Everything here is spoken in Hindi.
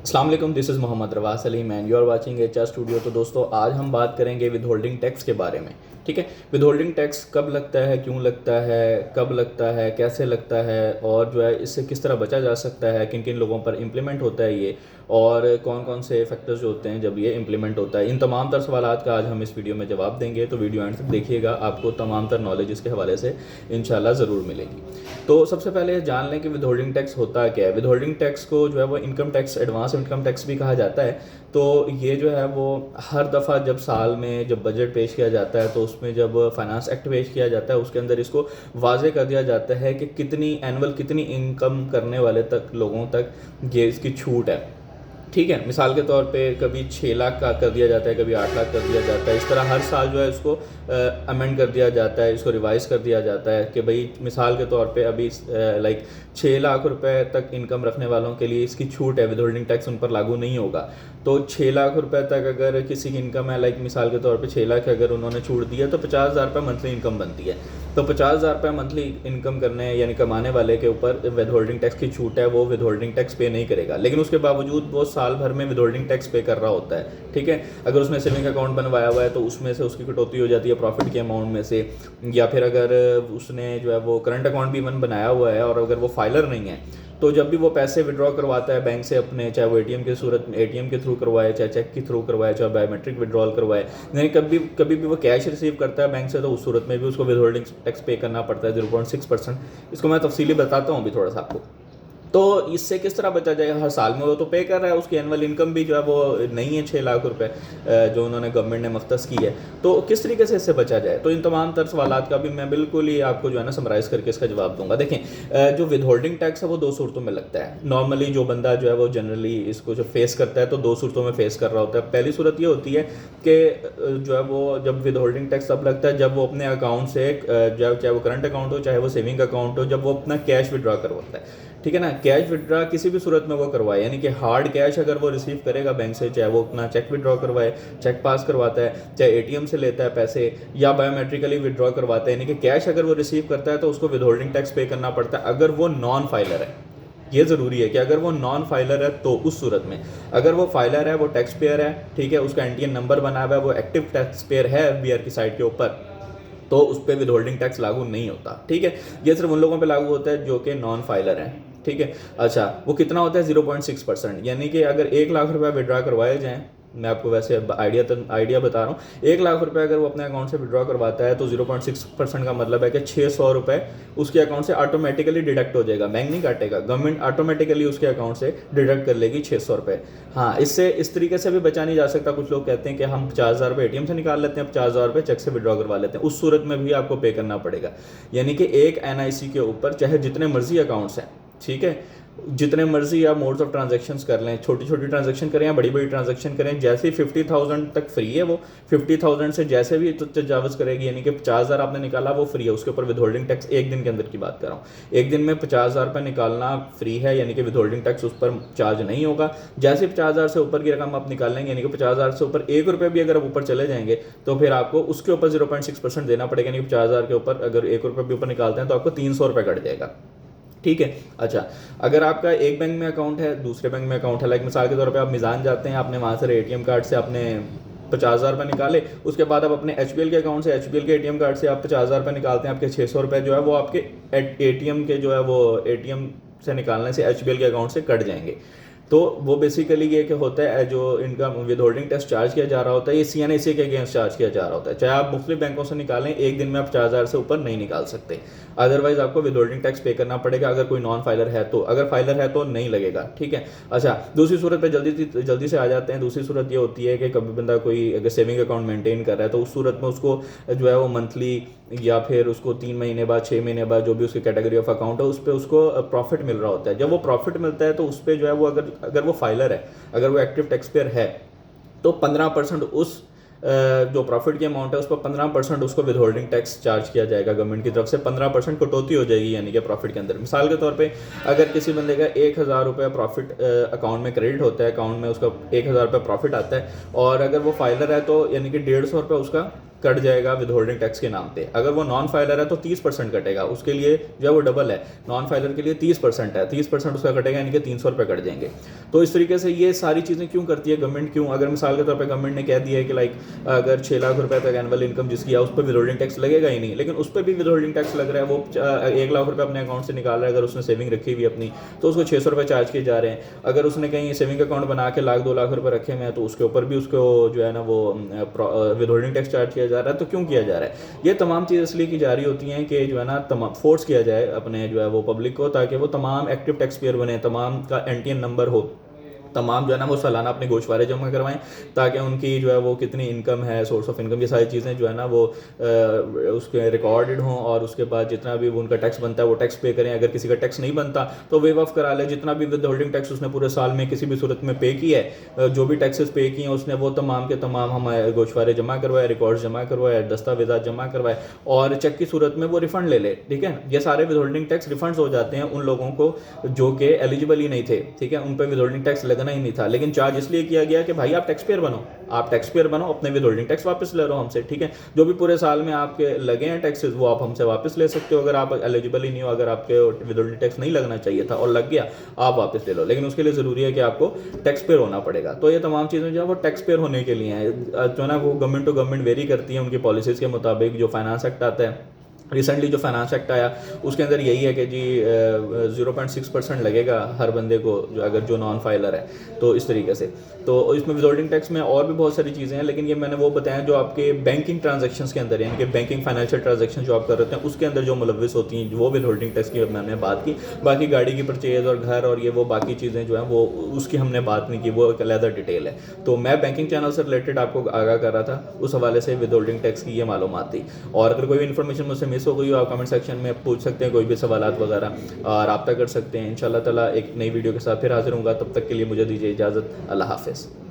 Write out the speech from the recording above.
अस्सलाम वालेकुम, this is Mohammed Rawas Salim and you are watching HR studio. तो दोस्तों आज हम बात करेंगे विद होल्डिंग टैक्स के बारे में। ठीक है, विद होल्डिंग टैक्स कब लगता है, क्यों लगता है, कब लगता है, कैसे लगता है और जो है इससे किस तरह बचा जा सकता है, किन किन लोगों पर इम्प्लीमेंट होता है ये, और कौन कौन से फैक्टर्स जो होते हैं जब ये इम्प्लीमेंट होता है। इन तमाम तर सवालात का आज हम इस वीडियो में जवाब देंगे, तो वीडियो एंड तक देखिएगा, आपको तमाम तर नॉलेज इसके हवाले से इंशाल्लाह ज़रूर मिलेगी। तो सबसे पहले जान लें कि विद होल्डिंग टैक्स होता क्या है। विद होल्डिंग टैक्स को जो है वो income tax, advance income tax भी कहा जाता है। तो ये जो है वो हर दफ़ा जब साल में जब बजट पेश किया जाता है तो उसमें जब फाइनेंस एक्ट पेश किया जाता है उसके अंदर इसको वाजे कर दिया जाता है कि कितनी एनुअल कितनी इनकम करने वाले तक लोगों तक ये इसकी छूट है। ठीक है, मिसाल के तौर पे कभी 6 लाख का कर दिया जाता है, कभी 8 लाख कर दिया जाता है। इस तरह हर साल जो है इसको अमेंड कर दिया जाता है, इसको रिवाइज़ कर दिया जाता है कि भाई मिसाल के तौर पे अभी 6 लाख रुपए तक इनकम रखने वालों के लिए इसकी छूट है, विद होल्डिंग टैक्स उन पर लागू नहीं होगा। तो 6 लाख रुपए तक अगर किसी की इनकम है, मिसाल के तौर पे 6 लाख अगर उन्होंने छूट दी है तो 50,000 रुपये मंथली इनकम बनती है। तो 50,000 रुपये मंथली इनकम करने यानी कमाने वाले के ऊपर विद होल्डिंग टैक्स की छूट है, वो विद होल्डिंग टैक्स पे नहीं करेगा। लेकिन उसके बावजूद वो साल भर में विद होल्डिंग टैक्स पे कर रहा होता है। ठीक है, अगर उसने सेविंग अकाउंट बनवाया हुआ है तो उसमें से उसकी कटौती हो जाती है प्रॉफिट के अमाउंट में से, या फिर अगर उसने जो है वो करंट अकाउंट भी इवन बनाया हुआ है और अगर वो फाइलर नहीं है तो जब भी वो पैसे विड्रॉ करवाता है बैंक से अपने, चाहे वो एटीएम के सूरत में एटीएम के थ्रू करवाए, चाहे चेक के थ्रू करवाए, चाहे बायोमेट्रिक विड्रॉल करवाए, यानी कभी कभी भी वो कैश रिसीव करता है बैंक से तो उस सूरत में भी उसको विद होल्डिंग टैक्स पे करना पड़ता है 0.6%। इसको मैं तफसीली बताता हूँ अभी थोड़ा सा आपको। तो इससे किस तरह बचा जाएगा, हर साल में वो तो पे कर रहा है, उसकी एनुअल इनकम भी जो है वो नहीं है 6 लाख रुपए जो उन्होंने गवर्नमेंट ने मख्तस की है। तो किस तरीके से इससे बचा जाए, तो इन तमाम तर सवालात का भी मैं बिल्कुल ही आपको जो है ना समराइज़ करके इसका जवाब दूंगा। देखें, जो विद होल्डिंग टैक्स है वो दो सूरतों में लगता है। नॉर्मली जो बंदा जो है वो जनरली इसको जो फेस करता है तो दो सूरतों में फेस कर रहा होता है। पहली सूरत ये होती है कि जो है वो जब विद होल्डिंग टैक्स तब लगता है जब वो अपने अकाउंट से, चाहे वो करंट अकाउंट हो चाहे वो सेविंग अकाउंट हो, जब वो अपना कैश विड्रॉ करवाता है। ठीक है ना, कैश विड्रॉ किसी भी सूरत में वो करवाए, यानी कि हार्ड कैश अगर वो रिसीव करेगा बैंक से, चाहे वो अपना चेक विड्रॉ करवाए, चेक पास करवाता है, चाहे एटीएम से लेता है पैसे या बायोमेट्रिकली विड्रॉ करवाता है, यानी कि कैश अगर वो रिसीव करता है तो उसको विद होल्डिंग टैक्स पे करना पड़ता है अगर वो नॉन फाइलर है। ये ज़रूरी है कि अगर वो नॉन फाइलर है तो उस सूरत में, अगर वो फाइलर है, वो टैक्स पेयर है, ठीक है, उसका एनटीएन नंबर बना हुआ है, वो एक्टिव टैक्स पेयर है एफबीआर की साइट के ऊपर, तो उस पर विद होल्डिंग टैक्स लागू नहीं होता। ठीक है, ये सिर्फ उन लोगों पे लागू होता है जो कि नॉन फाइलर हैं। ठीक है, अच्छा वो कितना होता है 0.6%, यानी कि अगर 1 लाख रुपये विड्रॉ करवाए जाएँ, मैं आपको वैसे आइडिया बता रहा हूँ, 1 लाख रुपए अगर वो अपने अकाउंट से विड्रॉ करवाता है तो 0.6% का मतलब है कि 600 रुपये उसके अकाउंट से ऑटोमेटिकली डिडक्ट हो जाएगा, बैंक नहीं काटेगा, गवर्नमेंट ऑटोमेटिकली उसके अकाउंट से डिडक्ट कर लेगी 600 रुपये। हाँ, इससे इस तरीके से भी बचा नहीं जा सकता। कुछ लोग कहते हैं कि हम 50,000 रुपये एटीएम से निकाल लेते हैं, 50,000 रुपये चेक से विड्रॉ करवा लेते हैं, उस सूरत में भी आपको पे करना पड़ेगा। यानी कि एक एनआईसी के ऊपर चाहे जितने मर्जी अकाउंट्स हैं, ठीक है, जितने मर्जी आप मोड्स ऑफ ट्रांजैक्शंस कर लें, छोटी छोटी ट्रांजैक्शन करें या बड़ी बड़ी ट्रांजैक्शन करें, जैसे ही 50,000 तक फ्री है वो, 50,000 से जैसे भी तजावज़ करेगी, यानी कि 50,000 आपने निकाला वो फ्री है, उसके ऊपर विद होल्डिंग टैक्स एक दिन के अंदर की बात कर रहा हूँ, एक दिन में 50,000 रुपये निकालना फ्री है, यानी कि विद होल्डिंग टैक्स उस पर चार्ज नहीं होगा। जैसे 50,000 से ऊपर की रकम आप निकाल लेंगे, यानी कि 50,000 से ऊपर 1 रुपये भी अगर आप ऊपर चले जाएंगे तो फिर आपको उसके ऊपर 0.6% देना पड़ेगा, यानी कि 50,000 के ऊपर अगर 1 रुपये भी ऊपर निकालते हैं तो आपको 300 रुपये कट जाएगा। ठीक है, अच्छा अगर आपका एक बैंक में अकाउंट है, दूसरे बैंक में अकाउंट है, मिसाल के तौर पे आप मिज़ान जाते हैं, आपने वहाँ से एटीएम कार्ड से आपने 50,000 रुपये निकाले, उसके बाद आप अपने एचबीएल के अकाउंट से, एचबीएल के एटीएम कार्ड से आप 50,000 रुपये निकालते हैं, आपके 600 रुपये जो है वो आपके एटीएम के जो है वो एटीएम से निकालने से एचबीएल के अकाउंट से कट जाएंगे। तो वो बेसिकली ये कि होता है जो इनका विद होल्डिंग टैक्स चार्ज किया जा रहा होता है ये सीएनएसए के अगेंस्ट चार्ज किया जा रहा होता है। चाहे आप मुख्तलिफ बैंकों से निकालें, एक दिन में आप 4,000 से ऊपर नहीं निकाल सकते, अदरवाइज आपको विद होल्डिंग टैक्स पे करना पड़ेगा अगर कोई नॉन फाइलर है तो, अगर फाइलर है तो नहीं लगेगा। ठीक है, अच्छा दूसरी सूरत पे जल्दी से आ जाते हैं। दूसरी सूरत ये होती है कि कभी बंदा कोई अगर सेविंग अकाउंट मेंटेन कर रहा है तो उस सूरत में उसको जो है वो मंथली या फिर उसको 3 महीने बाद, 6 महीने बाद, जो भी उसकी कैटेगरी ऑफ अकाउंट है उस पर उसको प्रॉफिट मिल रहा होता है। जब वो प्रॉफिट मिलता है तो उस पर जो है वो अगर वो फाइलर है, अगर वो एक्टिव टैक्स पेयर है तो 15% उस जो प्रॉफिट की अमाउंट है उस पर 15% उसको विद होल्डिंग टैक्स चार्ज किया जाएगा गवर्नमेंट की तरफ से, 15% कटौती हो जाएगी यानी कि प्रॉफिट के अंदर। मिसाल के तौर पे अगर किसी बंदे का 1,000 रुपये प्रॉफिट अकाउंट में क्रेडिट होता है, अकाउंट में उसका 1,000 रुपये प्रॉफिट आता है, और अगर वो फाइलर है तो यानी कि 150 रुपये उसका कट जाएगा विद होल्डिंग टैक्स के नाम पे। अगर वो नॉन फाइलर है तो 30% कटेगा, उसके लिए जो है वो डबल है, नॉन फाइलर के लिए 30% है, 30% उसका कटेगा, यानी कि 300 रुपये कट जाएंगे। तो इस तरीके से ये सारी चीज़ें क्यों करती है गवर्नमेंट, क्यों? अगर मिसाल के तौर पर गवर्नमेंट ने कह दिया है कि लाइक अगर 6 लाख रुपये तक एनुअल इनकम जिसकी है उस पर विद होल्डिंग टैक्स लगेगा ही नहीं, लेकिन उस पर भी विद होल्डिंग टैक्स लग रहा है। वो 1 लाख रुपये अपने अकाउंट से निकाल रहा है, अगर उसने सेविंग रखी हुई अपनी तो उसको 600 रुपये चार्ज किए जा रहे हैं। अगर उसने कहीं सेविंग अकाउंट बना के 1-2 लाख रुपये रखे हुए हैं तो उसके ऊपर भी उसको जो है ना वो विद होल्डिंग टैक्स चार्ज किया जा रहा है। तो क्यों किया जा रहा है? ये तमाम चीज़ इसलिए की जा रही होती हैं कि जो है ना तमाम फोर्स किया जाए अपने जो है वो पब्लिक को, ताकि वो तमाम एक्टिव टैक्स पेयर बने, तमाम का एनटीएन नंबर हो, तमाम जो है ना वो सालाना अपने गोशवारे जमा करवाएं, ताकि उनकी जो है वो कितनी इनकम है, सोर्स ऑफ इनकम, ये सारी चीज़ें जो है ना वो उसके रिकॉर्डेड हों, और उसके बाद जितना भी उनका टैक्स बनता है वो टैक्स पे करें। अगर किसी का टैक्स नहीं बनता तो वेव ऑफ करा ले, जितना भी विद होल्डिंग टैक्स उसने पूरे साल में किसी भी सूरत में पे किया है, जो भी टैक्सेस पे किए हैं उसने, वो तमाम के तमाम हमारे गोशवारे जमा करवाए, रिकॉर्ड्स जमा करवाए, दस्तावेजात जमा करवाए, और चेक की सूरत में वो रिफंड ले ले। ठीक है, ये सारे विद होल्डिंग टैक्स रिफंड्स हो जाते हैं उन लोगों को जो कि एलिजिबल ही नहीं थे। ठीक है, उन पर विद होल्डिंग टैक्स लगना ही नहीं था, लेकिन चार्ज इसलिए किया गया कि भाई आप टैक्स पेयर बनो, आप टैक्स पेयर बनो, अपने विद होल्डिंग टैक्स वापस ले लो हमसे। ठीक है, जो भी पूरे साल में आपके लगे हैं टैक्सेस वो आप हमसे वापस ले सकते हो, अगर आप एलिजिबल ही नहीं हो, अगर आपके विद होल्डिंग टैक्स नहीं लगना चाहिए था और लग गया, आप वापस ले लो, लेकिन उसके लिए ज़रूरी है कि आपको टैक्स पेयर होना पड़ेगा। तो ये तमाम चीज़ें जो है वो टैक्स पेयर होने के लिए हैं, जो है ना वो गवर्नमेंट टू गवर्नमेंट वेरी करती है उनकी पॉलिसीज़ के मुताबिक। जो फाइनेंस एक्ट आता है, रिसेंटली जो फाइनेंस एक्ट आया उसके अंदर यही है कि जी 0.6% लगेगा हर बंदे को, जो अगर जो नॉन फाइलर है, तो इस तरीके से। तो इसमें विदहोल्डिंग टैक्स में और भी बहुत सारी चीज़ें हैं, लेकिन ये मैंने वो बताया जो आपके बैंकिंग ट्रांजैक्शंस के अंदर, यानी कि बैंकिंग फाइनेंशियल ट्रांजैक्शन जो आप कर रहे हैं उसके अंदर जो मुलविस होती हैं, वो विदहोल्डिंग टैक्स की मैंने बात की। बाकी गाड़ी की परचेज और घर और ये वो बाकी चीज़ें जो हैं वो उसकी हमने बात नहीं की, वो एक अलग डिटेल है। तो मैं बैंकिंग चैनल से रिलेटेड आपको आगाह कर रहा था, उस हवाले से विदहोल्डिंग टैक्स की ये मालूमात थी। और अगर कोई भी इन्फॉर्मेशन मुझसे मिस हो गई हो, आप कमेंट सेक्शन में पूछ सकते हैं, कोई भी सवालात वगैरह रब्ता कर सकते हैं। इंशाल्लाह ताला एक नई वीडियो के साथ फिर हाजिर होऊंगा, तब तक के लिए मुझे दीजिए इजाज़त। अल्लाह हाफ़िज़।